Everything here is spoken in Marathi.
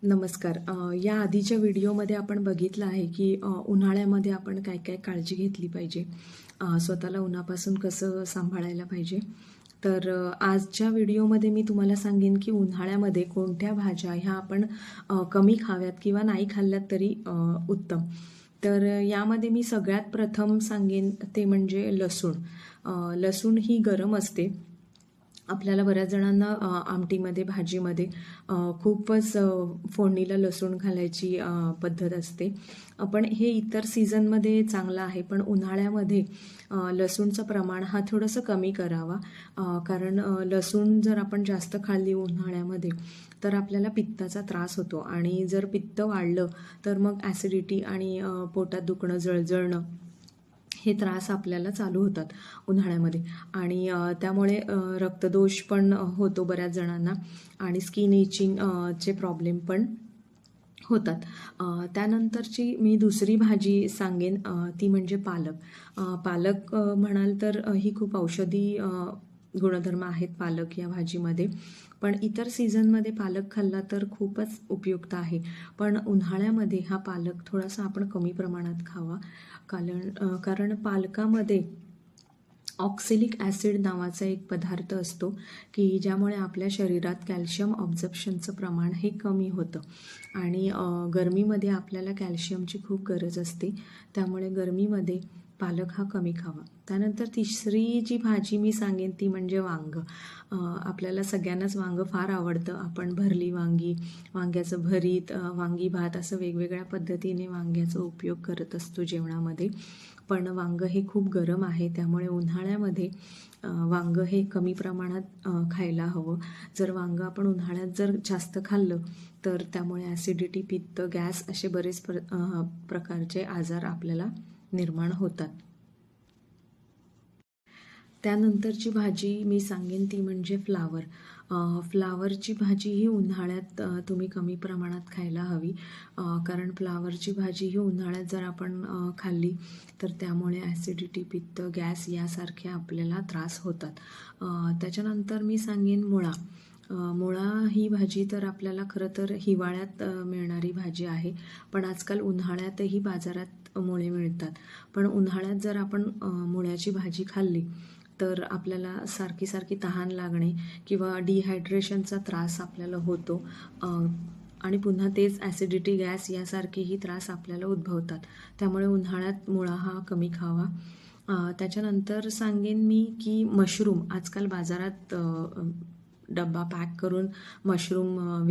नमस्कार. या आधीच्या व्हिडिओमध्ये आपण बघितलं आहे की उन्हाळ्यामध्ये आपण काय काय काळजी घेतली पाहिजे, स्वतःला उन्हापासून कसं सांभाळायला पाहिजे. तर आजच्या व्हिडिओमध्ये मी तुम्हाला सांगेन की उन्हाळ्यामध्ये कोणत्या भाज्या ह्या आपण कमी खाव्यात किंवा नाही खाल्ल्यात तरी उत्तम. तर यामध्ये मी सगळ्यात प्रथम सांगेन ते म्हणजे लसूण. लसूण ही गरम असते. आपल्याला बऱ्याच जणांना आमटीमध्ये, भाजीमध्ये खूपच फोडणीला लसूण घालायची पद्धत असते. पण हे इतर सीझनमध्ये चांगलं आहे, पण उन्हाळ्यामध्ये लसूणचं प्रमाण हा थोडंसं कमी करावा. कारण लसूण जर आपण जास्त खाल्ली उन्हाळ्यामध्ये तर आपल्याला पित्ताचा त्रास होतो आणि जर पित्त वाढलं तर मग ॲसिडिटी आणि पोटात दुखणं, जळजळणं हे त्रास आपल्याला चालू होतात उन्हाळ्यामध्ये. आणि त्यामुळे रक्तदोष पण होतो बऱ्याच जणांना आणि स्किन इचिंग चे प्रॉब्लेम पण होतात. त्यानंतरची मी दुसरी भाजी सांगेन ती म्हणजे पालक. पालक म्हणाल तर ही खूप औषधी गुणधर्म आहेत पालक या भाजीमध्ये. पण इतर सीझनमध्ये पालक खाल्ला तर खूपच उपयुक्त आहे. पण उन्हाळ्यामध्ये हा पालक थोडासा आपण कमी प्रमाणात खावा. कारण पालकामध्ये ऑक्सॅलिक ॲसिड नावाचा एक पदार्थ असतो की ज्यामुळे आपल्या शरीरात कॅल्शियम ऑब्झर्प्शनचं प्रमाण हे कमी होतं आणि गरमीमध्ये आपल्याला कॅल्शियमची खूप गरज असते. त्यामुळे गरमीमध्ये पालक हा कमी खावा. त्यानंतर तिसरी जी भाजी मी सांगेन ती म्हणजे वांगं. आपल्याला सगळ्यांनाच वांगं फार आवडतं. आपण भरली वांगी, वांग्याचं भरीत, वांगी भात असं वेगवेगळ्या पद्धतीने वांग्याचा उपयोग करत असतो जेवणामध्ये. पण वांगं हे खूप गरम आहे, त्यामुळे उन्हाळ्यामध्ये वांगं हे कमी प्रमाणात खायला हवं. जर वांगं आपण उन्हाळ्यात जर जास्त खाल्लं तर त्यामुळे ॲसिडिटी, पित्त, गॅस असे बरेच प्रकारचे आजार आपल्याला निर्माण होतात. त्यानंतरची भाजी मी सांगेन ती म्हणजे फ्लावर. फ्लावरची भाजी ही उन्हाळ्यात तुम्ही कमी प्रमाणात खायला हवी. कारण फ्लावरची भाजी ही उन्हाळ्यात जर आपण खाल्ली तर त्यामुळे ॲसिडिटी, पित्त, गॅस यासारखे आपल्याला त्रास होतात. त्याच्यानंतर मी सांगेन मुळा. मुळा ही भाजी तर आपल्याला खरं तर हिवाळ्यात मिळणारी भाजी आहे, पण आजकाल उन्हाळ्यातही बाजारात मुळे मिळतात. पण उन्हाळ्यात जर आपण मुळ्याची भाजी खाल्ली तर आपल्याला सारखी सारखी तहान लागणे किंवा डिहायड्रेशनचा त्रास आपल्याला होतो आणि पुन्हा तेच ॲसिडिटी, गॅस यासारखेही त्रास आपल्याला उद्भवतात. त्यामुळे उन्हाळ्यात मुळा हा कमी खावा. त्याच्यानंतर सांगेन मी की मशरूम आजकाल बाजारात डब्बा पॅक करून मशरूम